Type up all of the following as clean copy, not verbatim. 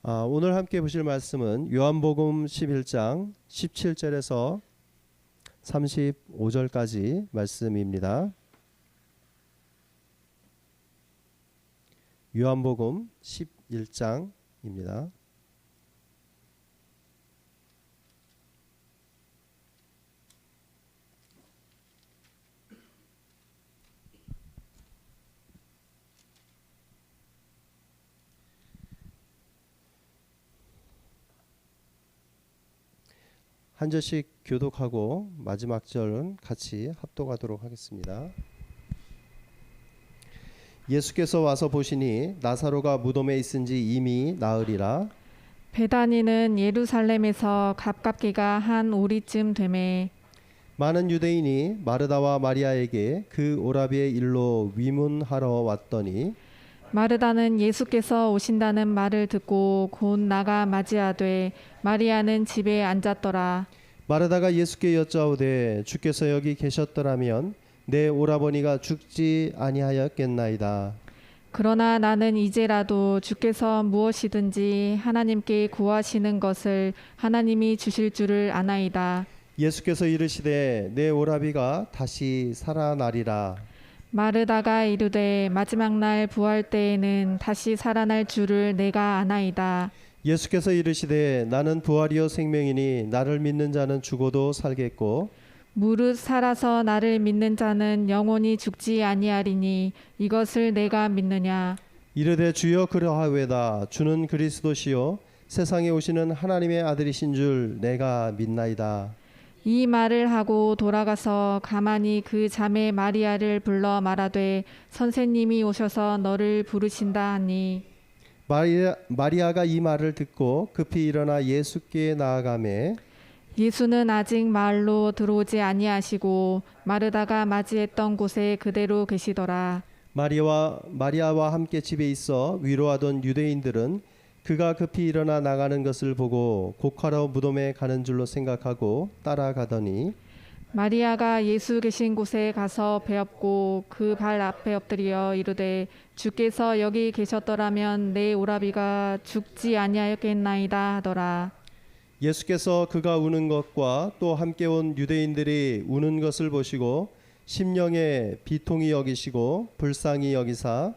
오늘 함께 보실 말씀은 요한복음 11장 17절에서 35절까지 말씀입니다. 요한복음 11장입니다. 한 절씩 교독하고 마지막 절은 같이 합독하도록 하겠습니다. 예수께서 와서 보시니 나사로가 무덤에 있은지 이미 나으리라. 베다니는 예루살렘에서 가깝기가 한 오리쯤 되매 많은 유대인이 마르다와 마리아에게 그 오라비의 일로 위문하러 왔더니 마르다는 예수께서 오신다는 말을 듣고 곧 나가 맞이하되 마리아는 집에 앉았더라. 마르다가 예수께 여짜오되 주께서 여기 계셨더라면 내 오라버니가 죽지 아니하였겠나이다. 그러나 나는 이제라도 주께서 무엇이든지 하나님께 구하시는 것을 하나님이 주실 줄을 아나이다. 예수께서 이르시되 내 오라비가 다시 살아나리라. 마르다가 이르되 마지막 날 부활 때에는 다시 살아날 줄을 내가 아나이다. 예수께서 이르시되 나는 부활이요 생명이니 나를 믿는 자는 죽어도 살겠고 무릇 살아서 나를 믿는 자는 영원히 죽지 아니하리니 이것을 내가 믿느냐. 이르되 주여 그러하외다. 주는 그리스도시요 세상에 오시는 하나님의 아들이신 줄 내가 믿나이다. 이 말을 하고 돌아가서 가만히 그 자매 마리아를 불러 말하되 선생님이 오셔서 너를 부르신다 하니 마리아가 이 말을 듣고 급히 일어나 예수께 나아가매 예수는 아직 마을로 들어오지 아니하시고 마르다가 맞이했던 곳에 그대로 계시더라. 마리아와 함께 집에 있어 위로하던 유대인들은 그가 급히 일어나 나가는 것을 보고 곡하러 무덤에 가는 줄로 생각하고 따라가더니 마리아가 예수 계신 곳에 가서 배엎고 그 발 앞에 엎드려 이르되 주께서 여기 계셨더라면 내 오라비가 죽지 아니하였겠나이다 하더라. 예수께서 그가 우는 것과 또 함께 온 유대인들이 우는 것을 보시고 심령에 비통히 여기시고 불쌍히 여기사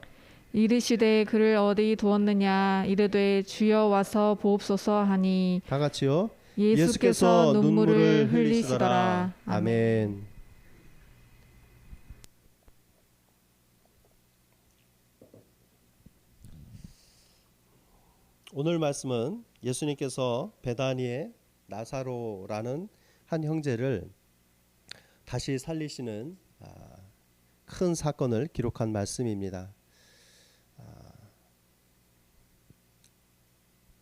이르시되 그를 어디 두었느냐. 이르되 주여 와서 보옵소서 하니 다 같이요. 예수께서 눈물을 흘리시더라. 아멘. 오늘 말씀은 예수님께서 베다니의 나사로라는 한 형제를 다시 살리시는 큰 사건을 기록한 말씀입니다.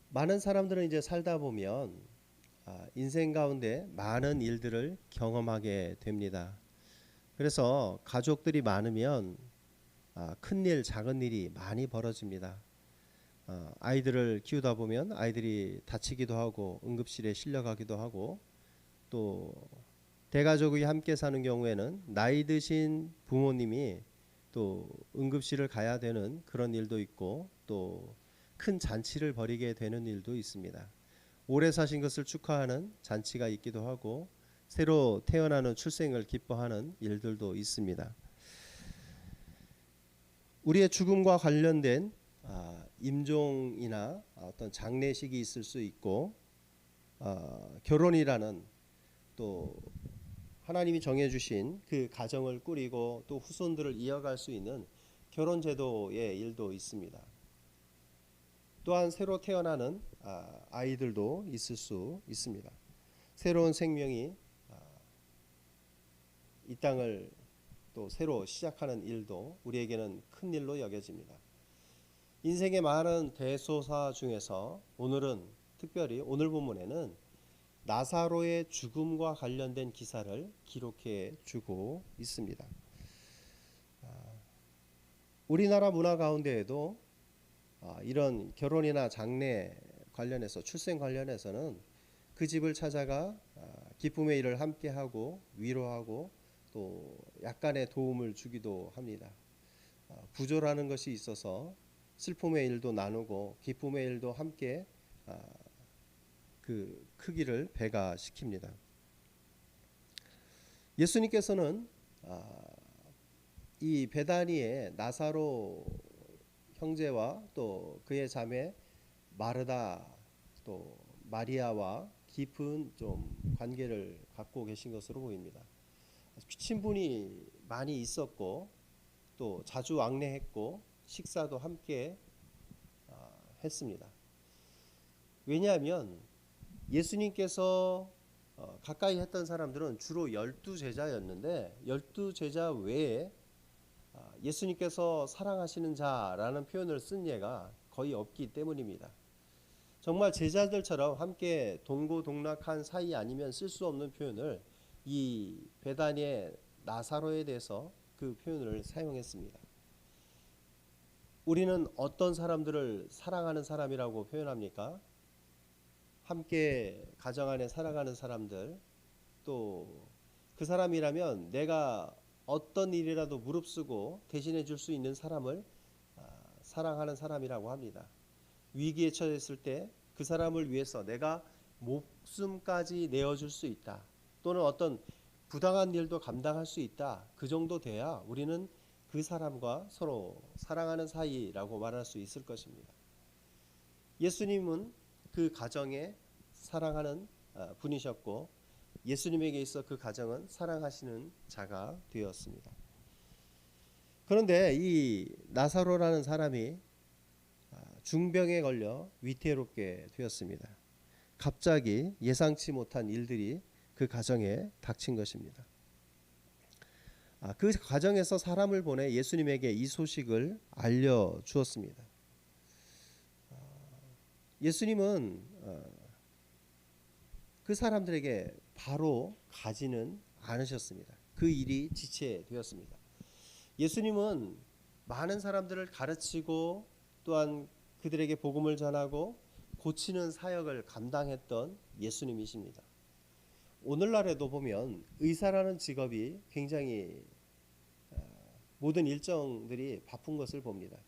많은 사람들은 이제 살다 보면 인생 가운데 많은 일들을 경험하게 됩니다. 그래서 가족들이 많으면 큰 일, 작은 일이 많이 벌어집니다. 아이들을 키우다 보면 아이들이 다치기도 하고 응급실에 실려가기도 하고 또 대가족이 함께 사는 경우에는 나이 드신 부모님이 또 응급실을 가야 되는 그런 일도 있고 또 큰 잔치를 벌이게 되는 일도 있습니다. 오래 사신 것을 축하하는 잔치가 있기도 하고 새로 태어나는 출생을 기뻐하는 일들도 있습니다. 우리의 죽음과 관련된 임종이나 어떤 장례식이 있을 수 있고 결혼이라는 또 하나님이 정해주신 그 가정을 꾸리고 또 후손들을 이어갈 수 있는 결혼 제도의 일도 있습니다. 또한 새로 태어나는 아이들도 있을 수 있습니다. 새로운 생명이 이 땅을 또 새로 시작하는 일도 우리에게는 큰 일로 여겨집니다. 인생의 많은 대소사 중에서 오늘은 특별히 오늘 본문에는 나사로의 죽음과 관련된 기사를 기록해 주고 있습니다. 우리나라 문화 가운데에도 이런 결혼이나 장례 관련해서 출생 관련해서는 그 집을 찾아가 기쁨의 일을 함께하고 위로하고 또 약간의 도움을 주기도 합니다. 부조라는 것이 있어서 슬픔의 일도 나누고 기쁨의 일도 함께 그 크기를 배가시킵니다. 예수님께서는 이 베다니의 나사로 형제와 또 그의 자매 마르다 또 마리아와 깊은 좀 관계를 갖고 계신 것으로 보입니다. 친분이 많이 있었고 또 자주 왕래했고 식사도 함께 했습니다. 왜냐하면 예수님께서 가까이 했던 사람들은 주로 12제자였는데 12제자 외에 예수님께서 사랑하시는 자라는 표현을 쓴 예가 거의 없기 때문입니다. 정말 제자들처럼 함께 동고동락한 사이 아니면 쓸 수 없는 표현을 이 베다니의 나사로에 대해서 그 표현을 사용했습니다. 우리는 어떤 사람들을 사랑하는 사람이라고 표현합니까? 함께 가정 안에 살아가는 사람들, 또 그 사람이라면 내가 어떤 일이라도 무릅쓰고 대신해 줄 수 있는 사람을 사랑하는 사람이라고 합니다. 위기에 처했을 때 그 사람을 위해서 내가 목숨까지 내어줄 수 있다. 또는 어떤 부당한 일도 감당할 수 있다. 그 정도 돼야 우리는 그 사람과 서로 사랑하는 사이라고 말할 수 있을 것입니다. 예수님은 그 가정에 사랑하는 분이셨고 예수님에게 있어 그 가정은 사랑하시는 자가 되었습니다. 그런데 이 나사로라는 사람이 중병에 걸려 위태롭게 되었습니다. 갑자기 예상치 못한 일들이 그 가정에 닥친 것입니다. 그 가정에서 사람을 보내 예수님에게 이 소식을 알려주었습니다. 예수님은 그 사람들에게 바로 가지는 않으셨습니다. 그 일이 지체되었습니다. 예수님은 많은 사람들을 가르치고 또한 그들에게 복음을 전하고 고치는 사역을 감당했던 예수님이십니다. 오늘날에도 보면 의사라는 직업이 굉장히 모든 일정들이 바쁜 것을 봅니다.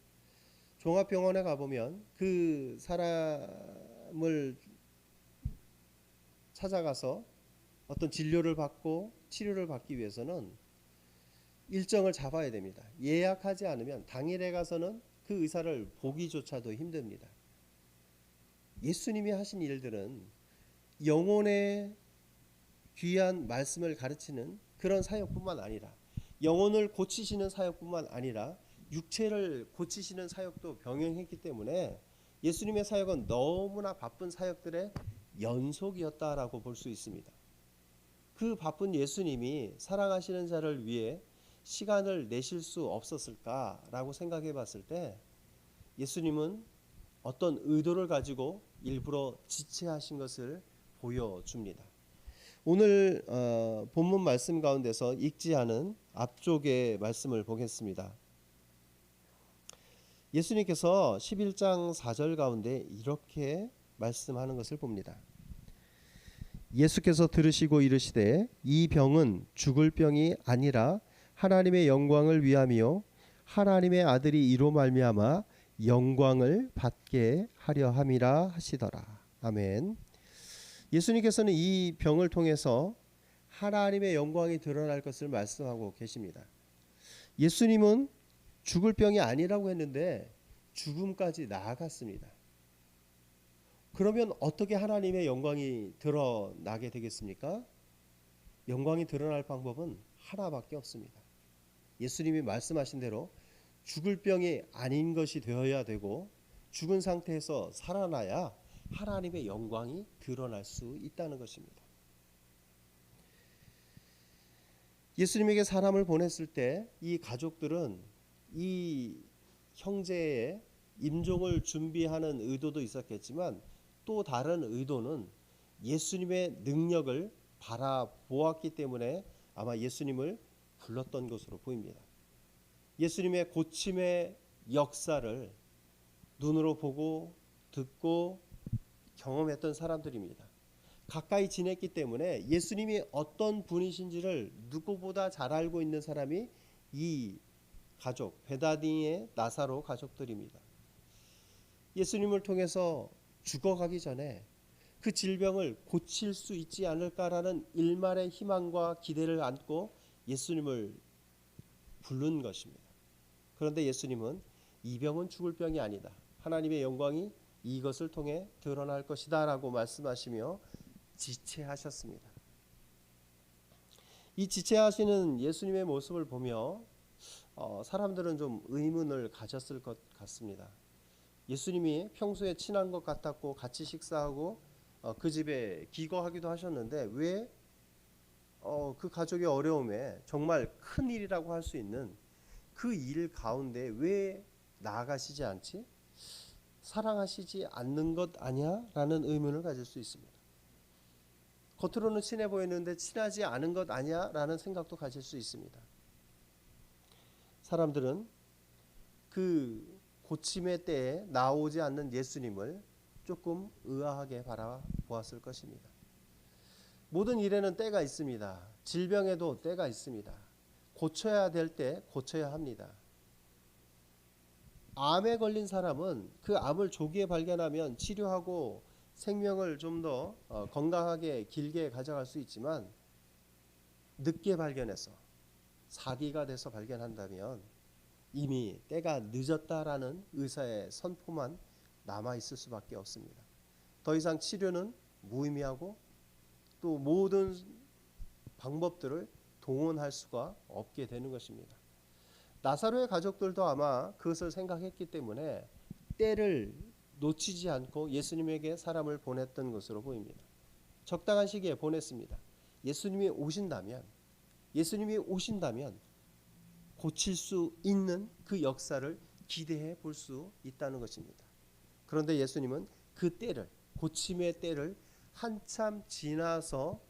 종합병원에 가보면 그 사람을 찾아가서 어떤 진료를 받고 치료를 받기 위해서는 일정을 잡아야 됩니다. 예약하지 않으면 당일에 가서는 그 의사를 보기조차도 힘듭니다. 예수님이 하신 일들은 영혼의 귀한 말씀을 가르치는 그런 사역뿐만 아니라 영혼을 고치시는 사역뿐만 아니라 육체를 고치시는 사역도 병행했기 때문에 예수님의 사역은 너무나 바쁜 사역들의 연속이었다라고 볼 수 있습니다. 그 바쁜 예수님이 사랑하시는 자를 위해 시간을 내실 수 없었을까라고 생각해 봤을 때 예수님은 어떤 의도를 가지고 일부러 지체하신 것을 보여줍니다. 오늘 본문 말씀 가운데서 읽지 않은 앞쪽의 말씀을 보겠습니다. 예수님께서 11장 4절 가운데 이렇게 말씀하는 것을 봅니다. 예수께서 들으시고 이르시되 이 병은 죽을 병이 아니라 하나님의 영광을 위함이요 하나님의 아들이 이로 말미암아 영광을 받게 하려 함이라 하시더라. 아멘. 예수님께서는 이 병을 통해서 하나님의 영광이 드러날 것을 말씀하고 계십니다. 예수님은 죽을 병이 아니라고 했는데 죽음까지 나아갔습니다. 그러면 어떻게 하나님의 영광이 드러나게 되겠습니까? 영광이 드러날 방법은 하나밖에 없습니다. 예수님이 말씀하신 대로 죽을 병이 아닌 것이 되어야 되고 죽은 상태에서 살아나야 하나님의 영광이 드러날 수 있다는 것입니다. 예수님에게 사람을 보냈을 때 이 가족들은 이 형제의 임종을 준비하는 의도도 있었겠지만 또 다른 의도는 예수님의 능력을 바라보았기 때문에 아마 예수님을 불렀던 것으로 보입니다. 예수님의 고침의 역사를 눈으로 보고 듣고 경험했던 사람들입니다. 가까이 지냈기 때문에 예수님이 어떤 분이신지를 누구보다 잘 알고 있는 사람이 이 가족, 베다니의 나사로 가족들입니다. 예수님을 통해서 죽어가기 전에 그 질병을 고칠 수 있지 않을까라는 일말의 희망과 기대를 안고 예수님을 부른 것입니다. 그런데 예수님은 이 병은 죽을 병이 아니다. 하나님의 영광이 이것을 통해 드러날 것이다 라고 말씀하시며 지체하셨습니다. 이 지체하시는 예수님의 모습을 보며 사람들은 좀 의문을 가졌을 것 같습니다. 예수님이 평소에 친한 것 같았고 같이 식사하고 그 집에 기거하기도 하셨는데 왜 그 가족의 어려움에 정말 큰 일이라고 할 수 있는 그 일 가운데 왜 나아가시지 않지? 사랑하시지 않는 것 아니야? 라는 의문을 가질 수 있습니다. 겉으로는 친해 보이는데 친하지 않은 것 아니야? 라는 생각도 가질 수 있습니다. 사람들은 그 고침의 때에 나오지 않는 예수님을 조금 의아하게 바라보았을 것입니다. 모든 일에는 때가 있습니다. 질병에도 때가 있습니다. 고쳐야 될 때 고쳐야 합니다. 암에 걸린 사람은 그 암을 조기에 발견하면 치료하고 생명을 좀 더 건강하게 길게 가져갈 수 있지만 늦게 발견해서 사기가 돼서 발견한다면 이미 때가 늦었다라는 의사의 선포만 남아 있을 수밖에 없습니다. 더 이상 치료는 무의미하고 또 모든 방법들을 동원할 수가 없게 되는 것입니다. 나사로의 가족들도 아마 그것을 생각했기 때문에 때를 놓치지 않고 예수님에게 사람을 보냈던 것으로 보입니다. 적당한 시기에 보냈습니다. 예수님이 오신다면 고칠 수 있는 그 역사를 기대해 볼 수 있다는 것입니다. 그런데 예수님은 그 때를, 고침의 때를 한참 지나서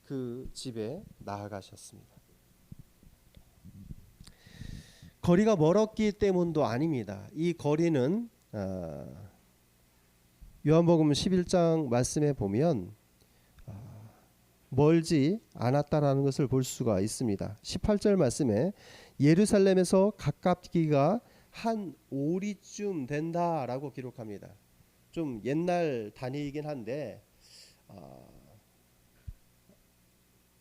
그 집에 나아가셨습니다. 거리가 멀었기 때문도 아닙니다. 이 거리는 요한복음 11장 말씀에 보면 멀지 않았다라는 것을 볼 수가 있습니다. 18절 말씀에 예루살렘에서 가깝기가 한 오리쯤 된다라고 기록합니다. 좀 옛날 단위이긴 한데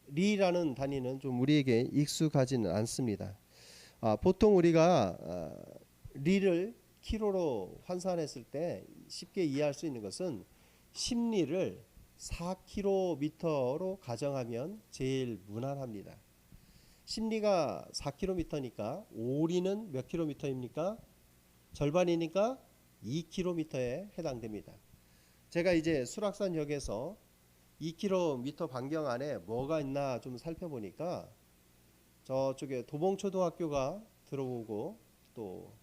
리라는 단위는 좀 우리에게 익숙하지는 않습니다. 보통 우리가 리를 키로로 환산했을 때 쉽게 이해할 수 있는 것은 10리를 4km로 가정하면 제일 무난합니다. 10리가 4km니까 5리는 몇 km입니까? 절반이니까 2km에 해당됩니다. 제가 이제 수락산역에서 2km 반경 안에 뭐가 있나 좀 살펴보니까 저쪽에 도봉초등학교가 들어오고 또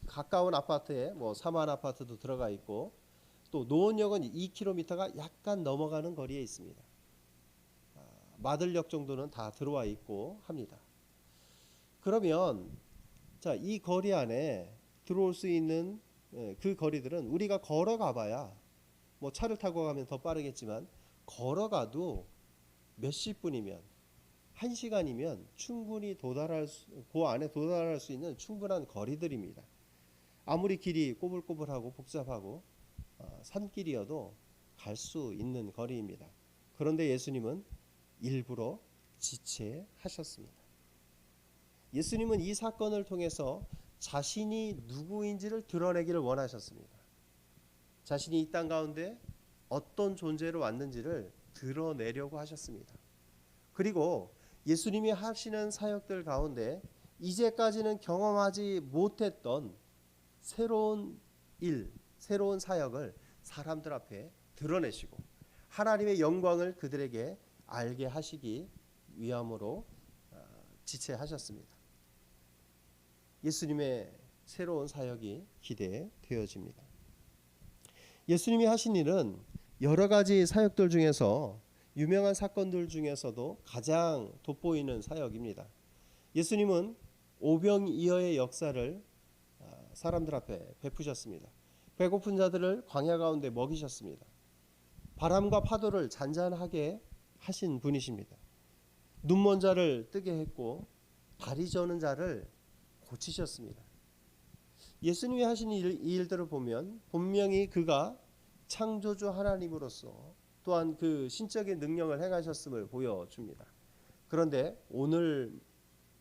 가까운 아파트에 뭐 사만 아파트도 들어가 있고 또 노원역은 2km가 약간 넘어가는 거리에 있습니다. 마들역 정도는 다 들어와 있고 합니다. 그러면 자, 이 거리 안에 들어올 수 있는 그 거리들은 우리가 걸어가 봐야 뭐 차를 타고 가면 더 빠르겠지만 걸어가도 몇십 분이면 1시간이면 충분히 그 안에 도달할 수 있는 충분한 거리들입니다. 아무리 길이 꼬불꼬불하고 복잡하고 산길이어도 갈 수 있는 거리입니다. 그런데 예수님은 일부러 지체하셨습니다. 예수님은 이 사건을 통해서 자신이 누구인지를 드러내기를 원하셨습니다. 자신이 이 땅 가운데 어떤 존재로 왔는지를 드러내려고 하셨습니다. 그리고 예수님이 하시는 사역들 가운데 이제까지는 경험하지 못했던 새로운 일, 새로운 사역을 사람들 앞에 드러내시고 하나님의 영광을 그들에게 알게 하시기 위함으로 지체하셨습니다. 예수님의 새로운 사역이 기대되어집니다. 예수님이 하신 일은 여러 가지 사역들 중에서 유명한 사건들 중에서도 가장 돋보이는 사역입니다. 예수님은 오병이어의 역사를 사람들 앞에 베푸셨습니다. 배고픈 자들을 광야 가운데 먹이셨습니다. 바람과 파도를 잔잔하게 하신 분이십니다. 눈먼 자를 뜨게 했고 다리 저는 자를 고치셨습니다. 예수님이 하신 이 일들을 보면 분명히 그가 창조주 하나님으로서 또한 그 신적인 능력을 행하셨음을 보여줍니다. 그런데 오늘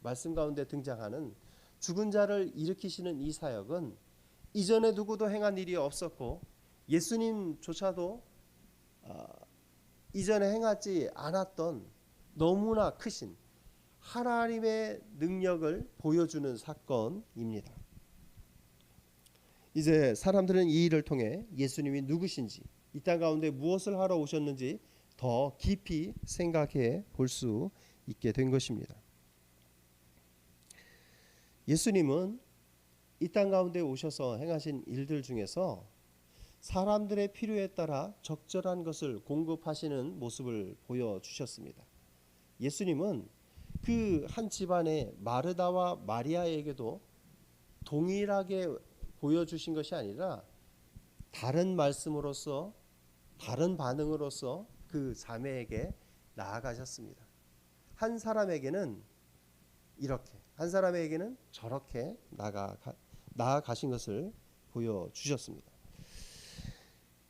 말씀 가운데 등장하는 죽은 자를 일으키시는 이 사역은 이전에 누구도 행한 일이 없었고 예수님조차도 이전에 행하지 않았던 너무나 크신 하나님의 능력을 보여주는 사건입니다. 이제 사람들은 이 일을 통해 예수님이 누구신지, 이 땅 가운데 무엇을 하러 오셨는지 더 깊이 생각해 볼 수 있게 된 것입니다. 예수님은 이 땅 가운데 오셔서 행하신 일들 중에서 사람들의 필요에 따라 적절한 것을 공급하시는 모습을 보여주셨습니다. 예수님은 그 한 집안의 마르다와 마리아에게도 동일하게 보여주신 것이 아니라 다른 말씀으로서, 다른 반응으로서 그 자매에게 나아가셨습니다. 한 사람에게는 이렇게, 한 사람에게는 저렇게 나아가신 것을 보여주셨습니다.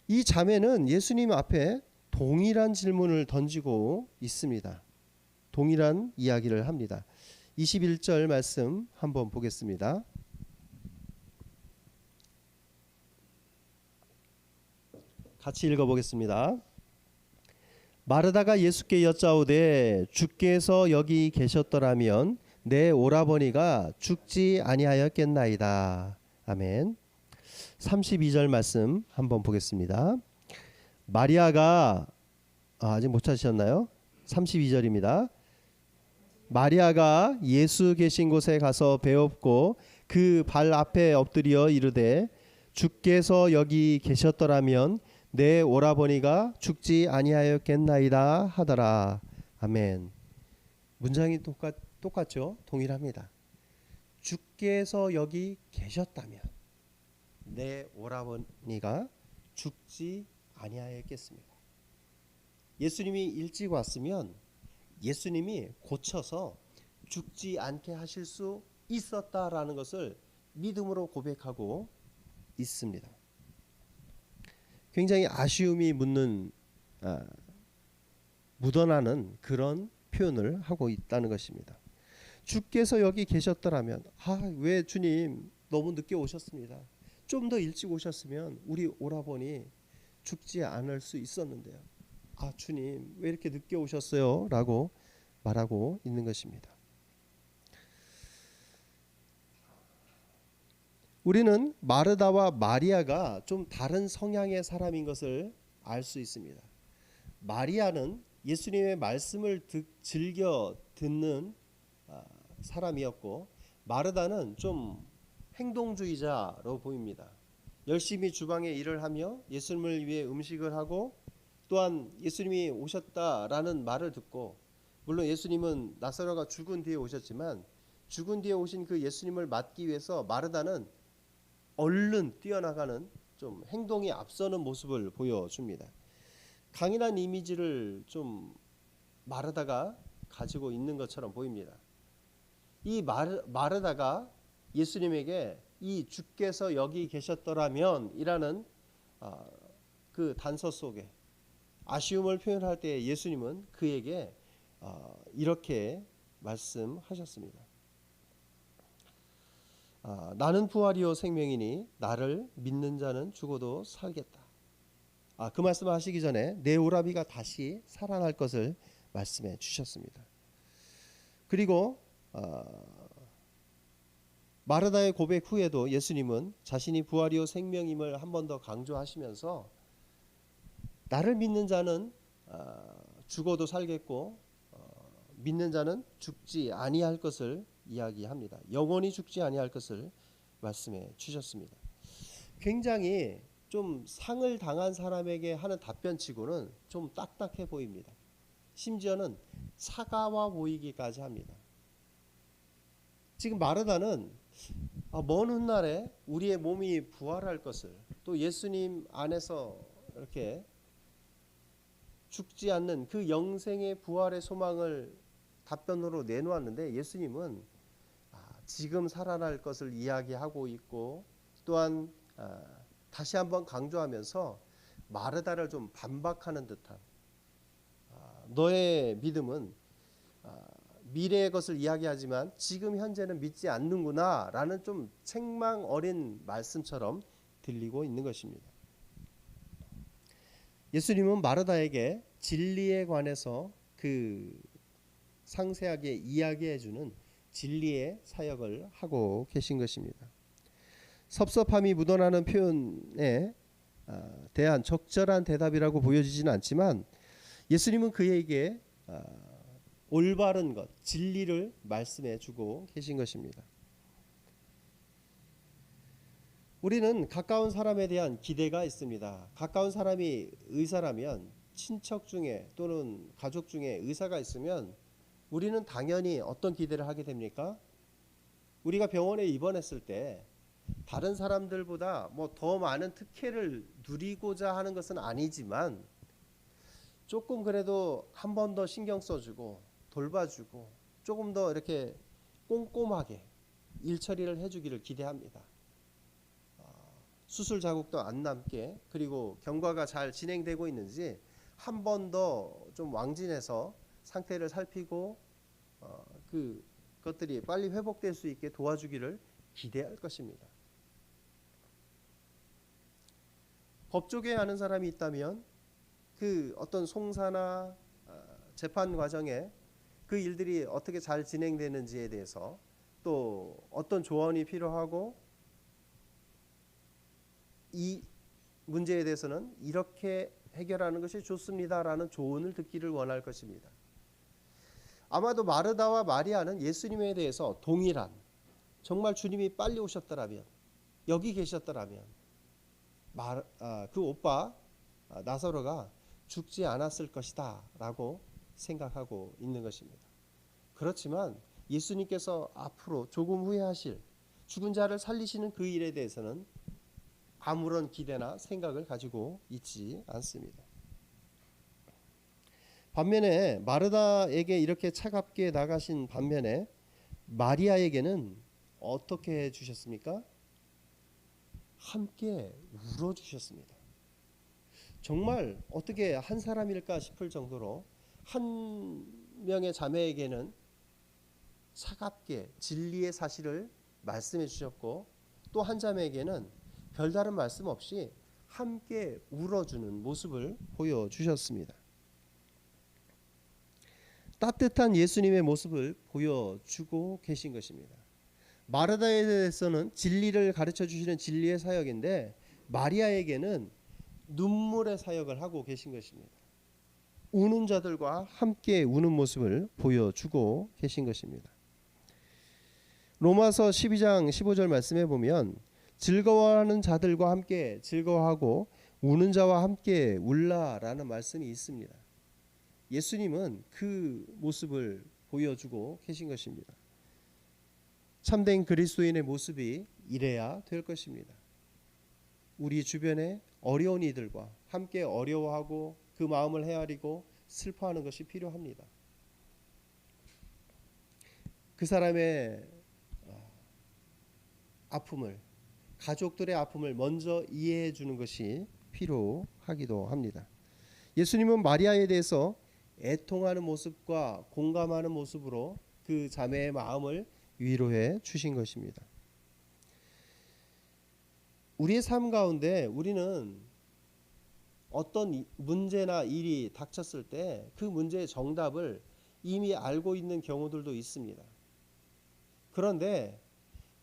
이 자매는 예수님 앞에 동일한 질문을 던지고 있습니다. 동일한 이야기를 합니다. 21절 말씀 한번 보겠습니다. 같이 읽어보겠습니다. 마르다가 예수께 여짜오되 주께서 여기 계셨더라면 내 오라버니가 죽지 아니하였겠나이다. 아멘. 32절 말씀 한번 보겠습니다. 마리아가 아직 못 찾으셨나요? 32절입니다. 마리아가 예수 계신 곳에 가서 배웠고 그 발 앞에 엎드려 이르되 주께서 여기 계셨더라면 내 오라버니가 죽지 아니하였겠나이다 하더라. 아멘. 문장이 똑같죠? 동일합니다. 주께서 여기 계셨다면 내 오라버니가 죽지 아니하였겠습니까? 예수님이 일찍 왔으면 예수님이 고쳐서 죽지 않게 하실 수 있었다라는 것을 믿음으로 고백하고 있습니다. 굉장히 아쉬움이 묻어나는 그런 표현을 하고 있다는 것입니다. 주께서 여기 계셨더라면 왜 주님 너무 늦게 오셨습니다. 좀 더 일찍 오셨으면 우리 오라버니 죽지 않을 수 있었는데요. 주님 왜 이렇게 늦게 오셨어요? 라고 말하고 있는 것입니다. 우리는 마르다와 마리아가 좀 다른 성향의 사람인 것을 알 수 있습니다. 마리아는 예수님의 말씀을 즐겨 듣는 사람이었고 마르다는 좀 행동주의자로 보입니다. 열심히 주방에 일을 하며 예수님을 위해 음식을 하고 또한 예수님이 오셨다라는 말을 듣고 물론 예수님은 나사로가 죽은 뒤에 오셨지만 죽은 뒤에 오신 그 예수님을 맞기 위해서 마르다는 얼른 뛰어나가는 좀 행동이 앞서는 모습을 보여줍니다. 강인한 이미지를 좀 마르다가 가지고 있는 것처럼 보입니다. 이 마르다가 예수님에게 이 주께서 여기 계셨더라면 이라는 그 단서 속에 아쉬움을 표현할 때 예수님은 그에게 이렇게 말씀하셨습니다. 나는 부활이요 생명이니 나를 믿는 자는 죽어도 살겠다. 그 말씀을 하시기 전에 내 오라비가 다시 살아날 것을 말씀해 주셨습니다. 그리고 마르다의 고백 후에도 예수님은 자신이 부활이요 생명임을 한 번 더 강조하시면서 나를 믿는 자는 죽어도 살겠고 믿는 자는 죽지 아니할 것을 이야기합니다. 영원히 죽지 아니할 것을 말씀해 주셨습니다. 굉장히 좀 상을 당한 사람에게 하는 답변치고는 좀 딱딱해 보입니다. 심지어는 차가워 보이기까지 합니다. 지금 마르다는 먼 훗날에 우리의 몸이 부활할 것을 또 예수님 안에서 이렇게 죽지 않는 그 영생의 부활의 소망을 답변으로 내놓았는데 예수님은 지금 살아날 것을 이야기하고 있고 또한 다시 한번 강조하면서 마르다를 좀 반박하는 듯한, 너의 믿음은 미래의 것을 이야기하지만 지금 현재는 믿지 않는구나 라는 좀 책망 어린 말씀처럼 들리고 있는 것입니다. 예수님은 마르다에게 진리에 관해서 그 상세하게 이야기해 주는 진리의 사역을 하고 계신 것입니다. 섭섭함이 묻어나는 표현에 대한 적절한 대답이라고 보여지지는 않지만 예수님은 그에게 올바른 것, 진리를 말씀해 주고 계신 것입니다. 우리는 가까운 사람에 대한 기대가 있습니다. 가까운 사람이 의사라면, 친척 중에 또는 가족 중에 의사가 있으면 우리는 당연히 어떤 기대를 하게 됩니까? 우리가 병원에 입원했을 때 다른 사람들보다 뭐 더 많은 특혜를 누리고자 하는 것은 아니지만 조금 그래도 한 번 더 신경 써주고 돌봐주고 조금 더 이렇게 꼼꼼하게 일 처리를 해주기를 기대합니다. 수술 자국도 안 남게, 그리고 경과가 잘 진행되고 있는지 한 번 더 좀 왕진해서 상태를 살피고 그것들이 빨리 회복될 수 있게 도와주기를 기대할 것입니다. 법조계 아는 사람이 있다면 그 어떤 송사나 재판 과정에 그 일들이 어떻게 잘 진행되는지에 대해서, 또 어떤 조언이 필요하고 이 문제에 대해서는 이렇게 해결하는 것이 좋습니다라는 조언을 듣기를 원할 것입니다. 아마도 마르다와 마리아는 예수님에 대해서 동일한, 정말 주님이 빨리 오셨더라면, 여기 계셨더라면 그 오빠 나사로가 죽지 않았을 것이다 라고 생각하고 있는 것입니다. 그렇지만 예수님께서 앞으로 조금 후에 하실 죽은 자를 살리시는 그 일에 대해서는 아무런 기대나 생각을 가지고 있지 않습니다. 반면에 마르다에게 이렇게 차갑게 나가신 반면에 마리아에게는 어떻게 해 주셨습니까? 함께 울어 주셨습니다. 정말 어떻게 한 사람일까 싶을 정도로 한 명의 자매에게는 차갑게 진리의 사실을 말씀해 주셨고, 또 한 자매에게는 별다른 말씀 없이 함께 울어주는 모습을 보여주셨습니다. 따뜻한 예수님의 모습을 보여주고 계신 것입니다. 마르다에 대해서는 진리를 가르쳐 주시는 진리의 사역인데, 마리아에게는 눈물의 사역을 하고 계신 것입니다. 우는 자들과 함께 우는 모습을 보여주고 계신 것입니다. 로마서 12장 15절 말씀에 보면 즐거워하는 자들과 함께 즐거워하고 우는 자와 함께 울라라는 말씀이 있습니다. 예수님은 그 모습을 보여주고 계신 것입니다. 참된 그리스도인의 모습이 이래야 될 것입니다. 우리 주변에 어려운 이들과 함께 어려워하고 그 마음을 헤아리고 슬퍼하는 것이 필요합니다. 그 사람의 아픔을, 가족들의 아픔을 먼저 이해해 주는 것이 필요하기도 합니다. 예수님은 마리아에 대해서 애통하는 모습과 공감하는 모습으로 그 자매의 마음을 위로해 주신 것입니다. 우리의 삶 가운데 우리는 어떤 문제나 일이 닥쳤을 때 그 문제의 정답을 이미 알고 있는 경우들도 있습니다. 그런데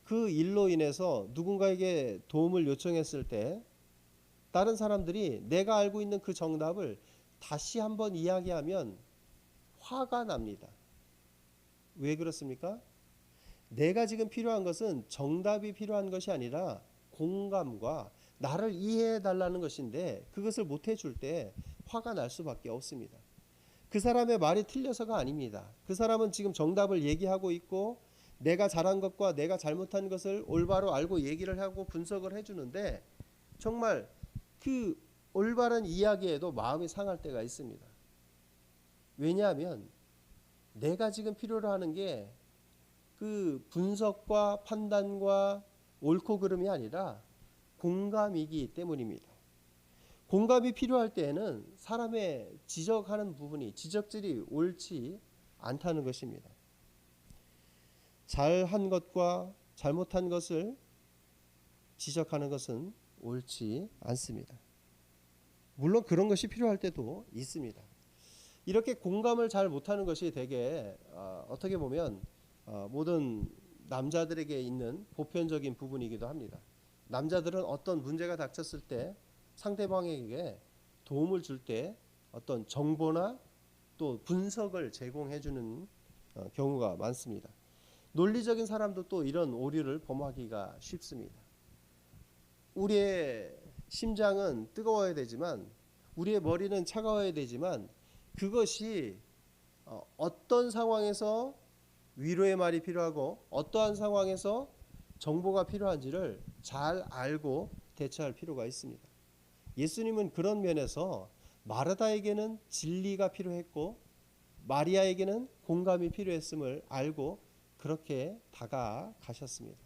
그 일로 인해서 누군가에게 도움을 요청했을 때 다른 사람들이 내가 알고 있는 그 정답을 다시 한번 이야기하면 화가 납니다. 왜 그렇습니까? 내가 지금 필요한 것은 정답이 필요한 것이 아니라 공감과 나를 이해해 달라는 것인데, 그것을 못 해줄 때 화가 날 수밖에 없습니다. 그 사람의 말이 틀려서가 아닙니다. 그 사람은 지금 정답을 얘기하고 있고 내가 잘한 것과 내가 잘못한 것을 올바로 알고 얘기를 하고 분석을 해주는데, 정말 그 올바른 이야기에도 마음이 상할 때가 있습니다. 왜냐하면 내가 지금 필요로 하는 게 그 분석과 판단과 옳고 그름이 아니라 공감이기 때문입니다. 공감이 필요할 때에는 사람의 지적하는 부분이 지적질이 옳지 않다는 것입니다. 잘한 것과 잘못한 것을 지적하는 것은 옳지 않습니다. 물론 그런 것이 필요할 때도 있습니다. 이렇게 공감을 잘 못하는 것이 되게 어떻게 보면 모든 남자들에게 있는 보편적인 부분이기도 합니다. 남자들은 어떤 문제가 닥쳤을 때 상대방에게 도움을 줄 때 어떤 정보나 또 분석을 제공해 주는 경우가 많습니다. 논리적인 사람도 또 이런 오류를 범하기가 쉽습니다. 우리의 심장은 뜨거워야 되지만 우리의 머리는 차가워야 되지만 그것이 어떤 상황에서 위로의 말이 필요하고 어떠한 상황에서 정보가 필요한지를 잘 알고 대처할 필요가 있습니다. 예수님은 그런 면에서 마르다에게는 진리가 필요했고 마리아에게는 공감이 필요했음을 알고 그렇게 다가가셨습니다.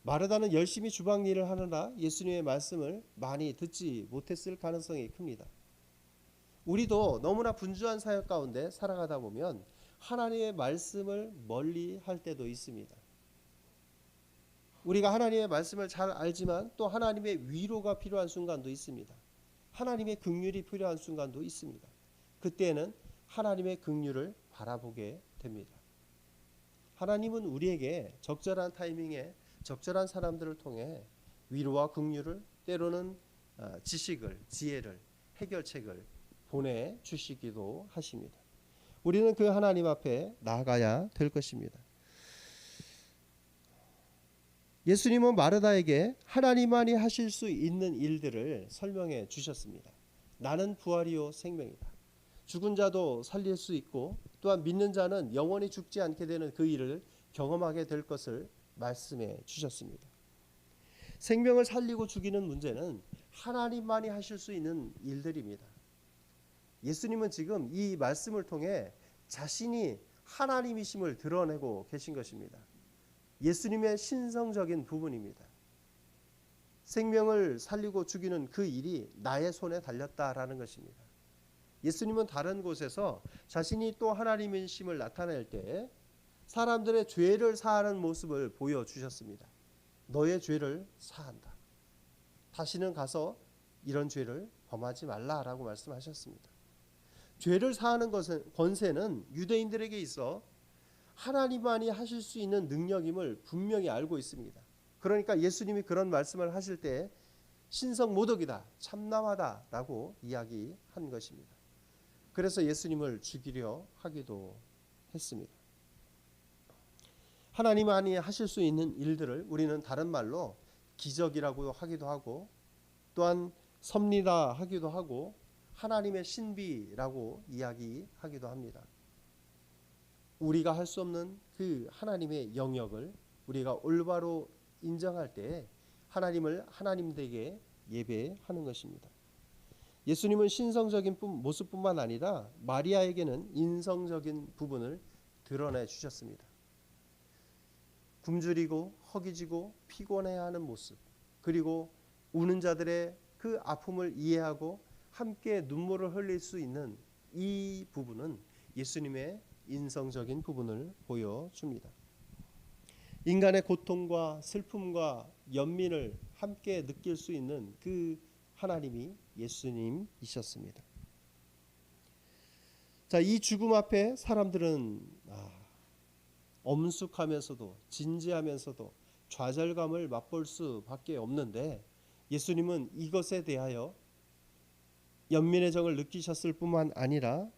마르다는 열심히 주방 일을 하느라 예수님의 말씀을 많이 듣지 못했을 가능성이 큽니다. 우리도 너무나 분주한 사역 가운데 살아가다 보면 하나님의 말씀을 멀리 할 때도 있습니다. 우리가 하나님의 말씀을 잘 알지만 또 하나님의 위로가 필요한 순간도 있습니다. 하나님의 긍휼이 필요한 순간도 있습니다. 그때는 하나님의 긍휼을 바라보게 됩니다. 하나님은 우리에게 적절한 타이밍에 적절한 사람들을 통해 위로와 긍휼을 때로는 지식을, 지혜를, 해결책을 보내주시기도 하십니다. 우리는 그 하나님 앞에 나아가야 될 것입니다. 예수님은 마르다에게 하나님만이 하실 수 있는 일들을 설명해 주셨습니다. 나는 부활이요 생명이다. 죽은 자도 살릴 수 있고 또한 믿는 자는 영원히 죽지 않게 되는 그 일을 경험하게 될 것을 말씀해 주셨습니다. 생명을 살리고 죽이는 문제는 하나님만이 하실 수 있는 일들입니다. 예수님은 지금 이 말씀을 통해 자신이 하나님이심을 드러내고 계신 것입니다. 예수님의 신성적인 부분입니다. 생명을 살리고 죽이는 그 일이 나의 손에 달렸다라는 것입니다. 예수님은 다른 곳에서 자신이 또 하나님이심을 나타낼 때 사람들의 죄를 사하는 모습을 보여주셨습니다. 너의 죄를 사한다. 다시는 가서 이런 죄를 범하지 말라라고 말씀하셨습니다. 죄를 사하는 것은 권세는 유대인들에게 있어 하나님만이 하실 수 있는 능력임을 분명히 알고 있습니다. 그러니까 예수님이 그런 말씀을 하실 때 신성모독이다, 참남하다라고 이야기한 것입니다. 그래서 예수님을 죽이려 하기도 했습니다. 하나님만이 하실 수 있는 일들을 우리는 다른 말로 기적이라고 하기도 하고 또한 섭리라 하기도 하고 하나님의 신비라고 이야기하기도 합니다. 우리가 할 수 없는 그 하나님의 영역을 우리가 올바로 인정할 때 하나님을 하나님되게 예배하는 것입니다. 예수님은 신성적인 모습뿐만 아니라 마리아에게는 인성적인 부분을 드러내 주셨습니다. 굶주리고 허기지고 피곤해하는 모습, 그리고 우는 자들의 그 아픔을 이해하고 함께 눈물을 흘릴 수 있는 이 부분은 예수님의 인성적인 부분을 보여줍니다. 인간의 고통과 슬픔과 연민을 함께 느낄 수 있는 그 하나님이 예수님이셨습니다. 자, 이 죽음 앞에 사람들은 엄숙하면서도 진지하면서도 좌절감을 맛볼 수밖에 없는데 예수님은 이것에 대하여 연민의 정을 느끼셨을 뿐만 아니라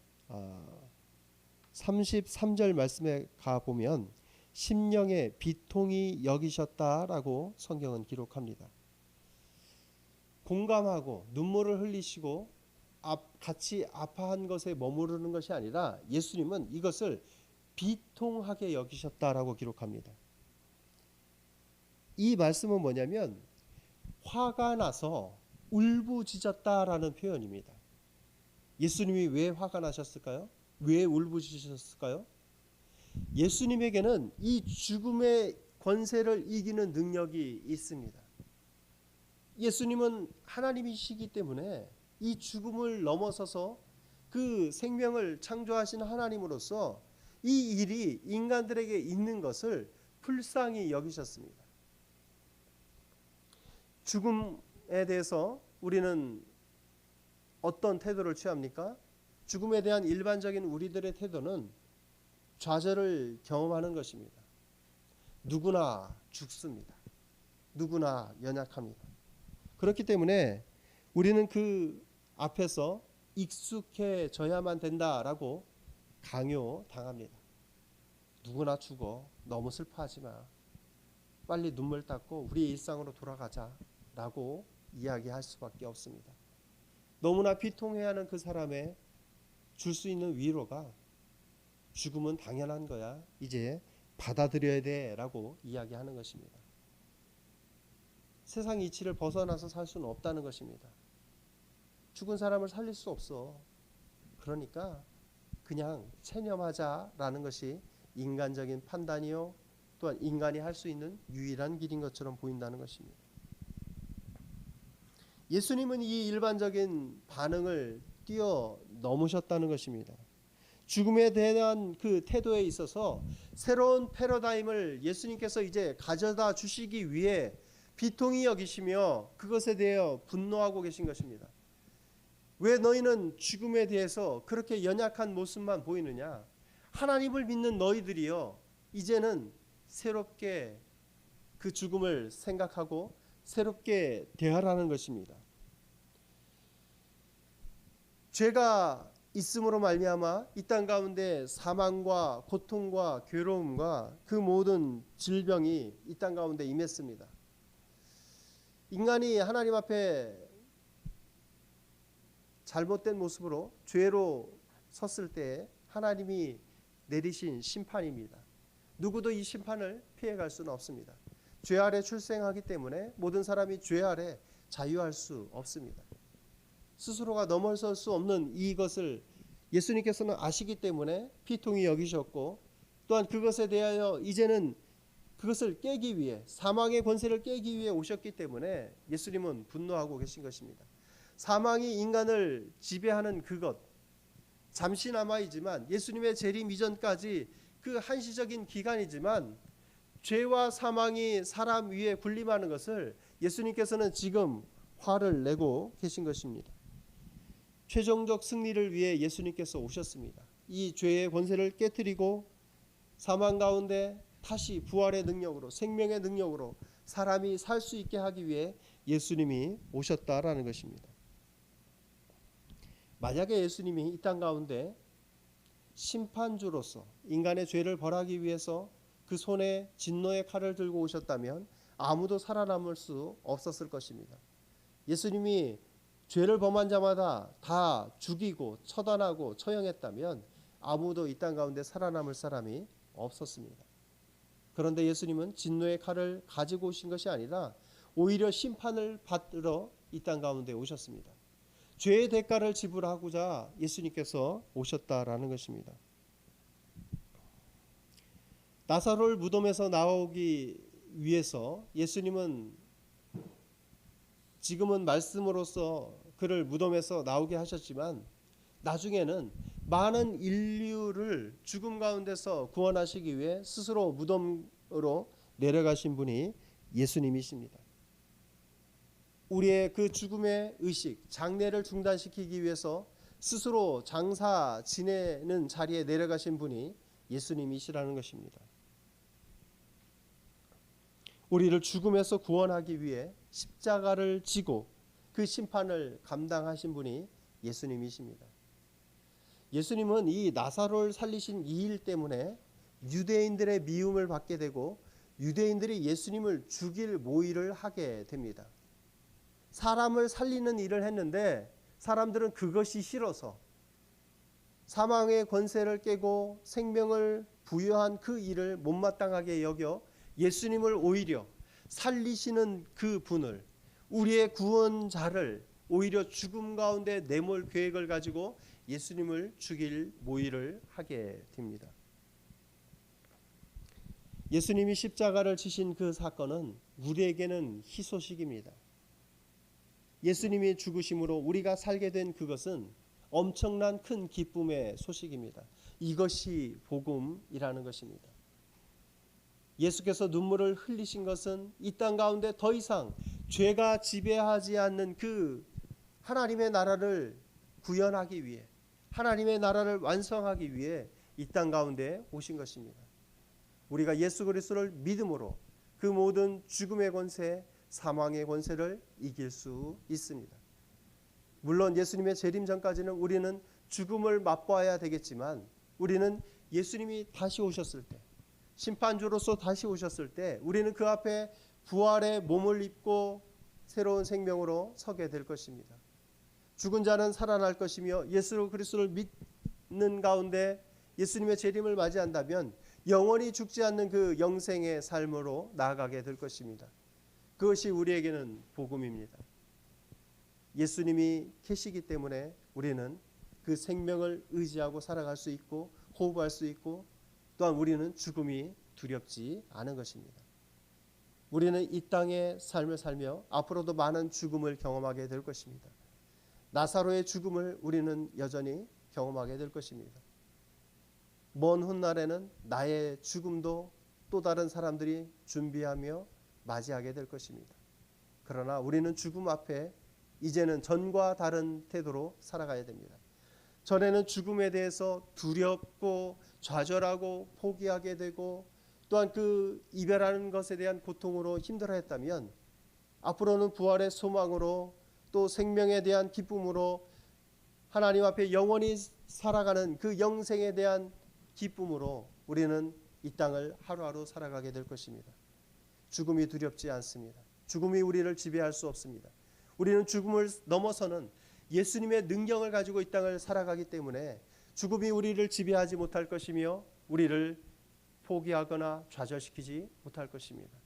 33절 말씀에 가보면 심령의 비통이 여기셨다라고 성경은 기록합니다. 공감하고 눈물을 흘리시고 같이 아파한 것에 머무르는 것이 아니라 예수님은 이것을 비통하게 여기셨다라고 기록합니다. 이 말씀은 뭐냐면 화가 나서 울부짖었다라는 표현입니다. 예수님이 왜 화가 나셨을까요? 왜 울부짖으셨을까요? 예수님에게는 이 죽음의 권세를 이기는 능력이 있습니다. 예수님은 하나님이시기 때문에 이 죽음을 넘어서서 그 생명을 창조하신 하나님으로서 이 일이 인간들에게 있는 것을 불쌍히 여기셨습니다. 죽음에 대해서 우리는 어떤 태도를 취합니까? 죽음에 대한 일반적인 우리들의 태도는 좌절을 경험하는 것입니다. 누구나 죽습니다. 누구나 연약합니다. 그렇기 때문에 우리는 그 앞에서 익숙해져야만 된다라고 강요당합니다. 누구나 죽어. 너무 슬퍼하지 마. 빨리 눈물 닦고 우리의 일상으로 돌아가자라고 이야기할 수밖에 없습니다. 너무나 비통해하는 그 사람의 줄 수 있는 위로가 죽음은 당연한 거야. 이제 받아들여야 돼라고 이야기하는 것입니다. 세상 이치를 벗어나서 살 수는 없다는 것입니다. 죽은 사람을 살릴 수 없어. 그러니까 그냥 체념하자라는 것이 인간적인 판단이요, 또한 인간이 할 수 있는 유일한 길인 것처럼 보인다는 것입니다. 예수님은 이 일반적인 반응을 뛰어넘으셨다는 것입니다. 죽음에 대한 그 태도에 있어서 새로운 패러다임을 예수님께서 이제 가져다 주시기 위해 비통히 여기시며 그것에 대해 분노하고 계신 것입니다. 왜 너희는 죽음에 대해서 그렇게 연약한 모습만 보이느냐? 하나님을 믿는 너희들이요, 이제는 새롭게 그 죽음을 생각하고 새롭게 대하라는 것입니다. 죄가 있음으로 말미암아 이 땅 가운데 사망과 고통과 괴로움과 그 모든 질병이 이 땅 가운데 임했습니다. 인간이 하나님 앞에 잘못된 모습으로 죄로 섰을 때 하나님이 내리신 심판입니다. 누구도 이 심판을 피해갈 수는 없습니다. 죄 아래 출생하기 때문에 모든 사람이 죄 아래 자유할 수 없습니다. 스스로가 넘어설 수 없는 이것을 예수님께서는 아시기 때문에 피통히 여기셨고, 또한 그것에 대하여 이제는 그것을 깨기 위해, 사망의 권세를 깨기 위해 오셨기 때문에 예수님은 분노하고 계신 것입니다. 사망이 인간을 지배하는 그것, 잠시나마이지만 예수님의 재림 이전까지 그 한시적인 기간이지만 죄와 사망이 사람 위에 군림하는 것을 예수님께서는 지금 화를 내고 계신 것입니다. 최종적 승리를 위해 예수님께서 오셨습니다. 이 죄의 권세를 깨뜨리고 사망 가운데 다시 부활의 능력으로, 생명의 능력으로 사람이 살 수 있게 하기 위해 예수님이 오셨다라는 것입니다. 만약에 예수님이 이 땅 가운데 심판주로서 인간의 죄를 벌하기 위해서 그 손에 진노의 칼을 들고 오셨다면 아무도 살아남을 수 없었을 것입니다. 예수님이 죄를 범한 자마다 다 죽이고 처단하고 처형했다면 아무도 이 땅 가운데 살아남을 사람이 없었습니다. 그런데 예수님은 진노의 칼을 가지고 오신 것이 아니라 오히려 심판을 받으러 이 땅 가운데 오셨습니다. 죄의 대가를 지불하고자 예수님께서 오셨다라는 것입니다. 나사로를 무덤에서 나오기 위해서 예수님은 지금은 말씀으로써 그를 무덤에서 나오게 하셨지만 나중에는 많은 인류를 죽음 가운데서 구원하시기 위해 스스로 무덤으로 내려가신 분이 예수님이십니다. 우리의 그 죽음의 의식, 장례를 중단시키기 위해서 스스로 장사 지내는 자리에 내려가신 분이 예수님이시라는 것입니다. 우리를 죽음에서 구원하기 위해 십자가를 지고 그 심판을 감당하신 분이 예수님이십니다. 예수님은 이 나사로를 살리신 이 일 때문에 유대인들의 미움을 받게 되고 유대인들이 예수님을 죽일 모의를 하게 됩니다. 사람을 살리는 일을 했는데 사람들은 그것이 싫어서 사망의 권세를 깨고 생명을 부여한 그 일을 못마땅하게 여겨 예수님을 오히려 살리시는 그 분을, 우리의 구원자를 오히려 죽음 가운데 내몰 계획을 가지고 예수님을 죽일 모의를 하게 됩니다. 예수님이 십자가를 지신 그 사건은 우리에게는 희소식입니다. 예수님이 죽으심으로 우리가 살게 된 그것은 엄청난 큰 기쁨의 소식입니다. 이것이 복음이라는 것입니다. 예수께서 눈물을 흘리신 것은 이 땅 가운데 더 이상 죄가 지배하지 않는 그 하나님의 나라를 구현하기 위해, 하나님의 나라를 완성하기 위해 이 땅 가운데 오신 것입니다. 우리가 예수 그리스도를 믿음으로 그 모든 죽음의 권세, 사망의 권세를 이길 수 있습니다. 물론 예수님의 재림 전까지는 우리는 죽음을 맛봐야 되겠지만, 우리는 예수님이 다시 오셨을 때, 심판주로서 다시 오셨을 때 우리는 그 앞에 부활의 몸을 입고 새로운 생명으로 서게 될 것입니다. 죽은 자는 살아날 것이며, 예수 그리스도를 믿는 가운데 예수님의 재림을 맞이한다면 영원히 죽지 않는 그 영생의 삶으로 나아가게 될 것입니다. 그것이 우리에게는 복음입니다. 예수님이 계시기 때문에 우리는 그 생명을 의지하고 살아갈 수 있고 호흡할 수 있고, 또한 우리는 죽음이 두렵지 않은 것입니다. 우리는 이 땅의 삶을 살며 앞으로도 많은 죽음을 경험하게 될 것입니다. 나사로의 죽음을 우리는 여전히 경험하게 될 것입니다. 먼 훗날에는 나의 죽음도 또 다른 사람들이 준비하며 맞이하게 될 것입니다. 그러나 우리는 죽음 앞에 이제는 전과 다른 태도로 살아가야 됩니다. 전에는 죽음에 대해서 두렵고 좌절하고 포기하게 되고, 또한 그 이별하는 것에 대한 고통으로 힘들어했다면, 앞으로는 부활의 소망으로 또 생명에 대한 기쁨으로 하나님 앞에 영원히 살아가는 그 영생에 대한 기쁨으로 우리는 이 땅을 하루하루 살아가게 될 것입니다. 죽음이 두렵지 않습니다. 죽음이 우리를 지배할 수 없습니다. 우리는 죽음을 넘어서는 예수님의 능력을 가지고 이 땅을 살아가기 때문에 죽음이 우리를 지배하지 못할 것이며 우리를 포기하거나 좌절시키지 못할 것입니다.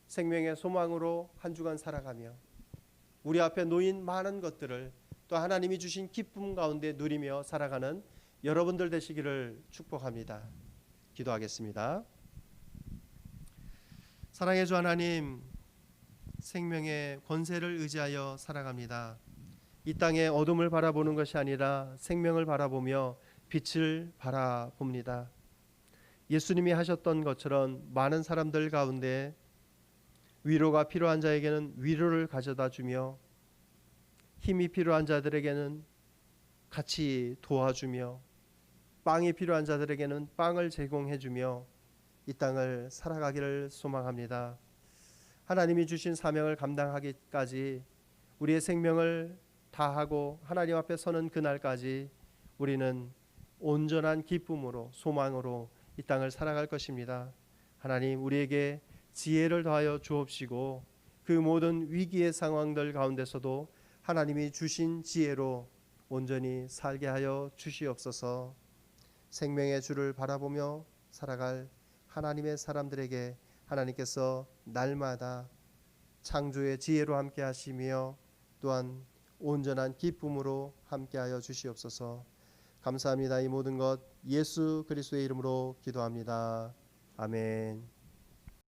생명의 소망으로 한 주간 살아가며 우리 앞에 놓인 많은 것들을 또 하나님이 주신 기쁨 가운데 누리며 살아가는 여러분들 되시기를 축복합니다. 기도하겠습니다. 사랑의 주 하나님, 생명의 권세를 의지하여 살아갑니다. 이 땅의 어둠을 바라보는 것이 아니라 생명을 바라보며 빛을 바라봅니다. 예수님이 하셨던 것처럼 많은 사람들 가운데 위로가 필요한 자에게는 위로를 가져다 주며, 힘이 필요한 자들에게는 같이 도와주며, 빵이 필요한 자들에게는 빵을 제공해 주며 이 땅을 살아가기를 소망합니다. 하나님이 주신 사명을 감당하기까지 우리의 생명을 다하고 하나님 앞에 서는 그날까지 우리는 온전한 기쁨으로 소망으로 이 땅을 살아갈 것입니다. 하나님, 우리에게 지혜를 더하여 주옵시고 그 모든 위기의 상황들 가운데서도 하나님이 주신 지혜로 온전히 살게 하여 주시옵소서. 생명의 주를 바라보며 살아갈 하나님의 사람들에게 하나님께서 날마다 창조의 지혜로 함께 하시며 또한 온전한 기쁨으로 함께하여 주시옵소서. 감사합니다. 이 모든 것 예수 그리스도의 이름으로 기도합니다. 아멘.